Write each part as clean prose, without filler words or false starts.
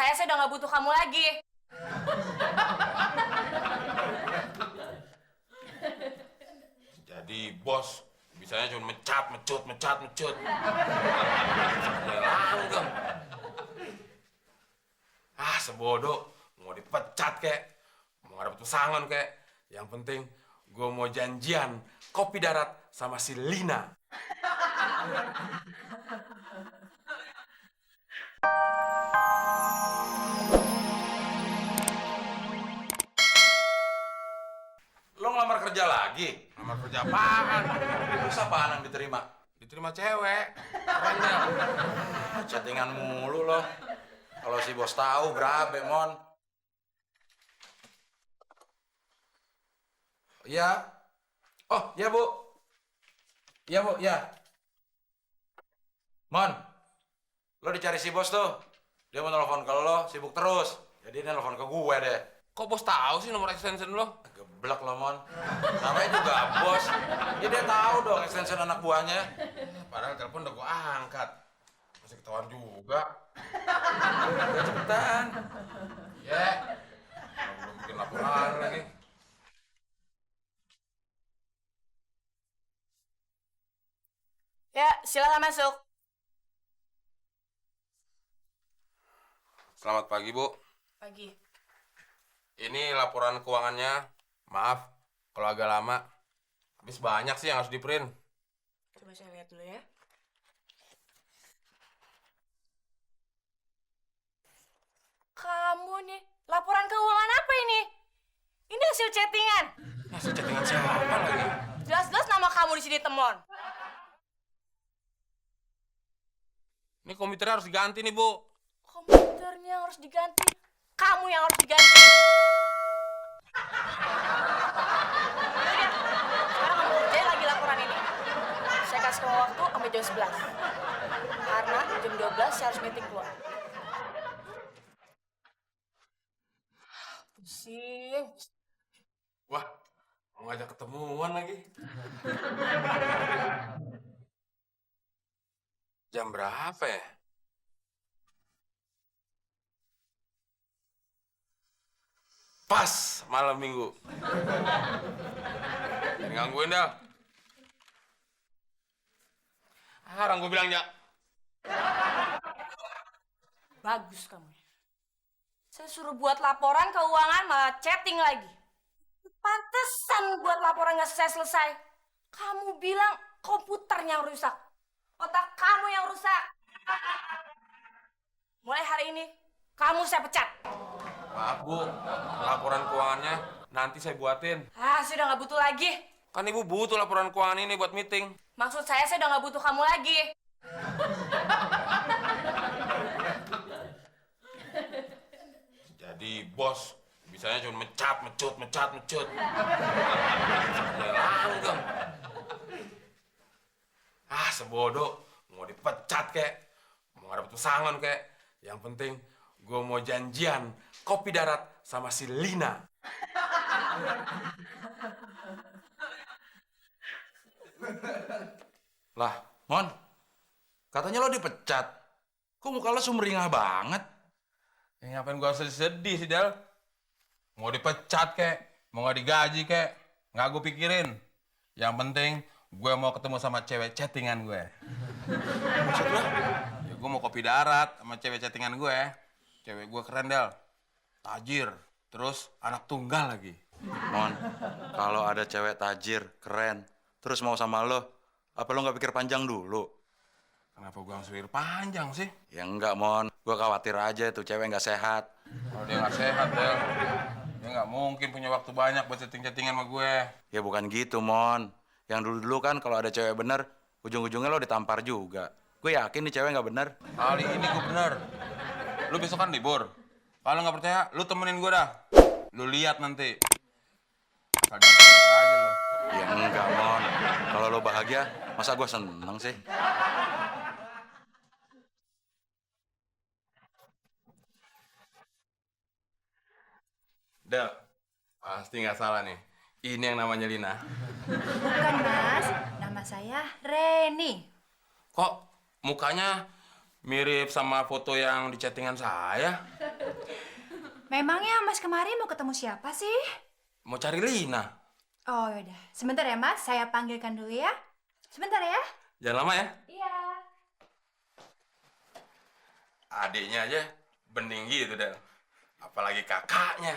saya udah nggak butuh kamu lagi. Jadi bos bisanya cuma mecut. Ya langgeng. Sebodoh. Mau dipecat kek, mau dapet pesangon kek. Yang penting gue mau janjian kopi darat sama si Lina. Lo ngelamar kerja lagi? Ngelamar kerja apaan? Terus apaan yang diterima? Diterima cewek. Keren ya? Chattingan mulu loh. Kalau si bos tahu berabe, Mon. Iya. Oh, iya Bu. Iya Bu, ya. Mon, lo dicari si bos tuh. Dia mau telepon ke lo, sibuk terus. Jadi dia telepon ke gue deh. Kok bos tahu sih nomor extension lo? Geblek lo, Mon. Namanya juga bos. Ya dia tahu dong extension anak buahnya. Padahal telepon udah gua angkat. Masih ketahuan juga. Udah cepetan. Ya. Belum bikin laporan lagi. Ya, silakan masuk. Selamat pagi, Bu. Pagi. Ini laporan keuangannya. Maaf kalau agak lama. Habis banyak sih yang harus di-print. Coba saya lihat dulu ya. Kamu nih, laporan keuangan apa ini? Ini hasil chattingan. Hasil chattingan siapa lagi? Jelas-jelas nama kamu di sini, Temon. Ini komputernya harus diganti nih, Bu. Komputernya harus diganti. Kamu yang harus diganti. Udah, sekarang kamu kerjain lagi laporan ini. Saya kasih kamu waktu sampai jam 11. Karena jam 12 saya harus meeting keluar. Pusing. Wah, mau ngajak ketemuan lagi. Jam berapa ya? Pas malam minggu. Jangan gangguin dah. Orang gue bilang ya. Bagus kamu. Saya suruh buat laporan keuangan malah chatting lagi. Pantesan buat laporan nggak selesai-selesai. Kamu bilang komputernya yang rusak. Otak kamu yang rusak. Mulai hari ini, kamu saya pecat. Maaf Bu, laporan keuangannya nanti saya buatin. Saya udah nggak butuh lagi. Kan Ibu butuh laporan keuangan ini buat meeting. Maksud saya udah nggak butuh kamu lagi. Jadi bos, bisanya cuma mecut. Ya langgeng. Sebodoh. Mau dipecat kek, mau dapet pesangon kek. Yang penting gue mau janjian kopi darat sama si Lina. Lah, Mon. Katanya lo dipecat. Kok muka lo sumringah banget? Ya ngapain gue harus sedih sih, Del? Mau dipecat kek, mau gak digaji kek, nggak gue pikirin. Yang penting gue mau ketemu sama cewek chattingan gue. Maksud lo? Ya gue mau kopi darat sama cewek chattingan gue. Cewek gue keren, Del. Tajir, terus anak tunggal lagi. Mon, kalau ada cewek tajir, keren, terus mau sama lo, apa lo nggak pikir panjang dulu? Kenapa gue harus pikir panjang sih? Ya enggak, Mon. Gue khawatir aja tuh cewek nggak sehat. Kalau dia nggak sehat, Del, dia nggak mungkin punya waktu banyak buat chatting-chattingan sama gue. Ya bukan gitu, Mon. Yang dulu-dulu kan kalau ada cewek bener, ujung-ujungnya lo ditampar juga. Gue yakin nih cewek nggak bener. Kali ini gue bener. Lu besok kan libur. Kalau nggak percaya, lu temenin gue dah. Lu lihat nanti. Asal jangan cuek aja lo. Ya enggak, Mon. Kalau lo bahagia, masa gue seneng sih? Del, pasti nggak salah nih. Ini yang namanya Lina. Bukan, Mas. Nama saya Reni. Kok mukanya mirip sama foto yang di chattingan saya? Memangnya Mas kemarin mau ketemu siapa sih? Mau cari Lina. Oh yaudah, sebentar ya Mas, saya panggilkan dulu ya. Sebentar ya. Jangan lama ya. Iya. Adiknya aja bening gitu, Del. Apalagi kakaknya.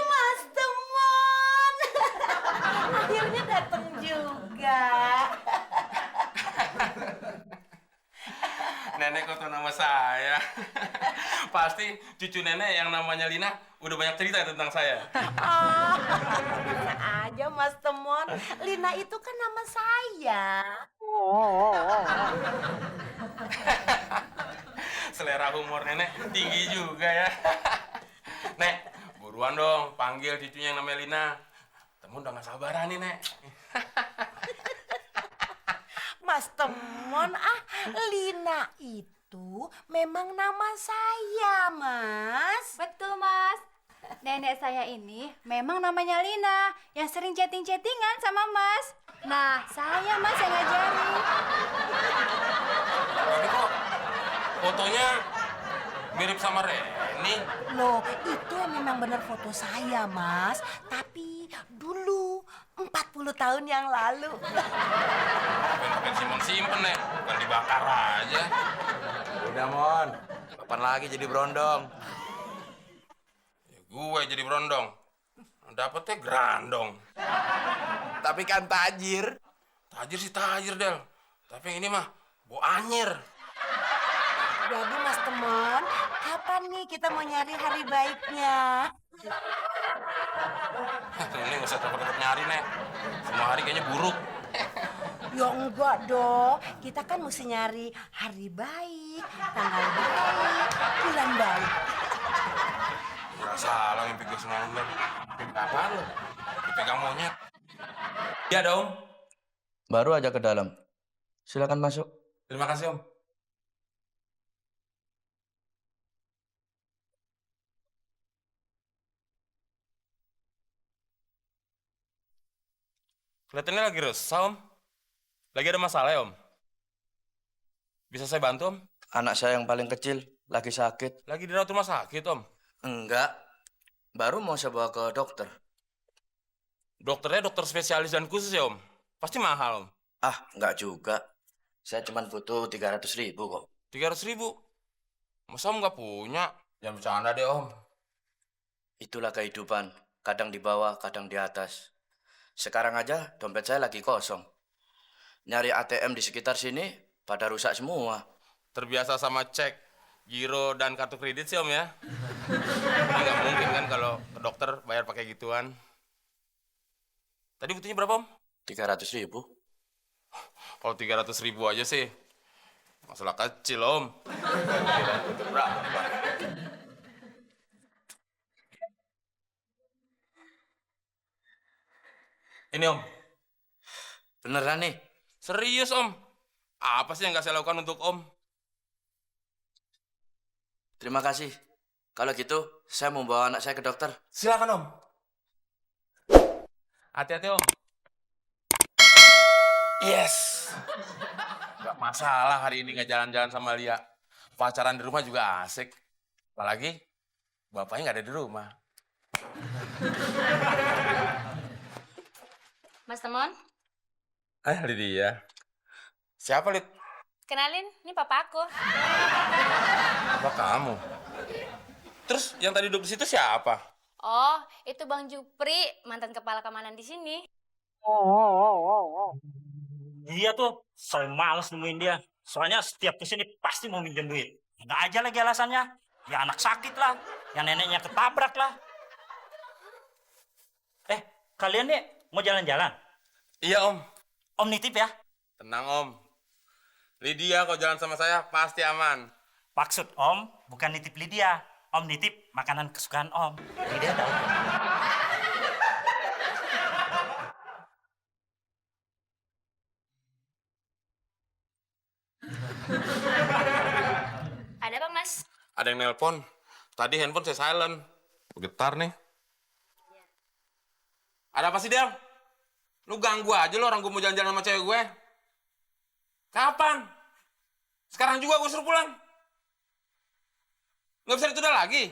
Mas Temon. Akhirnya datang juga. Nenek kok tahu nama saya? Pasti cucu nenek yang namanya Lina udah banyak cerita tentang saya. Bisa aja Mas Temon. Lina itu kan nama saya. Selera humor nenek tinggi juga ya. Nek, buruan dong panggil cucunya yang namanya Lina. Temu udah gak sabaran nih, Nek. Mas Temon, Lina itu memang nama saya, Mas. Betul Mas. Nenek saya ini memang namanya Lina yang sering chatting-chattingan sama Mas. Nah, saya Mas yang ngajarin. Tapi kok fotonya mirip sama Reni? Loh, itu memang benar foto saya, Mas. Tapi dulu 40 tahun yang lalu. Pengen simpen-simpen, Nek. Bukan dibakar aja. Udah, Mon. Kapan lagi jadi berondong? Ya, gue jadi berondong. Dapetnya gerandong. Tapi kan tajir. Tajir sih tajir, Del. Tapi yang ini mah bau anyir. Jadi Mas Temon, kapan nih kita mau nyari hari baiknya? Ini gak usah deket-deket nyari, Nek. Semua hari kayaknya buruk. Ya enggak dong, kita kan mesti nyari hari baik, tanggal baik, bulan baik. Gak salah mimpi gue semalam, Del. Mimpi apaan lo? Dipegang monyet. Iya, dong. Baru aja ke dalam. Silakan masuk. Terima kasih, Om. Kelihatannya lagi resah, Om. Lagi ada masalah ya, Om? Bisa saya bantu, Om? Anak saya yang paling kecil lagi sakit. Lagi dirawat rumah sakit, Om. Enggak. Baru mau saya bawa ke dokter. Dokternya dokter spesialis dan khusus ya, Om? Pasti mahal, Om. Ah, enggak juga. Saya cuma butuh 300.000 kok. 300.000? Masa Om nggak punya? Jangan bercanda deh, Om. Itulah kehidupan. Kadang di bawah, kadang di atas. Sekarang aja dompet saya lagi kosong. Nyari ATM di sekitar sini pada rusak semua. Terbiasa sama cek, giro, dan kartu kredit sih, Om ya? Ini nggak mungkin kan kalau ke dokter bayar pakai gituan. Tadi butuhnya berapa, Om? 300.000. Kalau 300.000 aja sih, masalah kecil, Om. Butuh berapa? Ini, Om. Beneran nih? Serius, Om. Apa sih yang nggak saya lakukan untuk Om? Terima kasih. Kalau gitu, saya mau bawa anak saya ke dokter. Silakan, Om. Hati-hati, Om. Yes. Gak masalah hari ini nggak jalan-jalan sama Lia. Pacaran di rumah juga asik. Apalagi bapaknya nggak ada di rumah. Mas Temon, Lydia. Siapa, Lid? kenalin, ini papa aku. Apa kamu? Terus yang tadi duduk di situ siapa? Oh, itu Bang Jupri, mantan kepala keamanan di sini. Dia tuh, saya males nemuin dia. Soalnya setiap kesini pasti mau minjem duit. Ada aja lagi alasannya. Ya anak sakit lah, yang neneknya ketabrak lah. Kalian nih mau jalan-jalan? Iya, Om. Om nitip ya? Tenang, Om. Lydia kalau jalan sama saya pasti aman. Maksud Om bukan nitip Lydia. Om nitip makanan kesukaan Om. Lydia tahu. Ada apa, Mas? Ada yang nelpon. Tadi handphone saya silent. Getar nih. Ada apa sih, Del? Lu ganggu aja lo orang gue mau jalan-jalan sama cewek gue. Kapan? Sekarang juga gue suruh pulang. Nggak bisa ditunda lagi.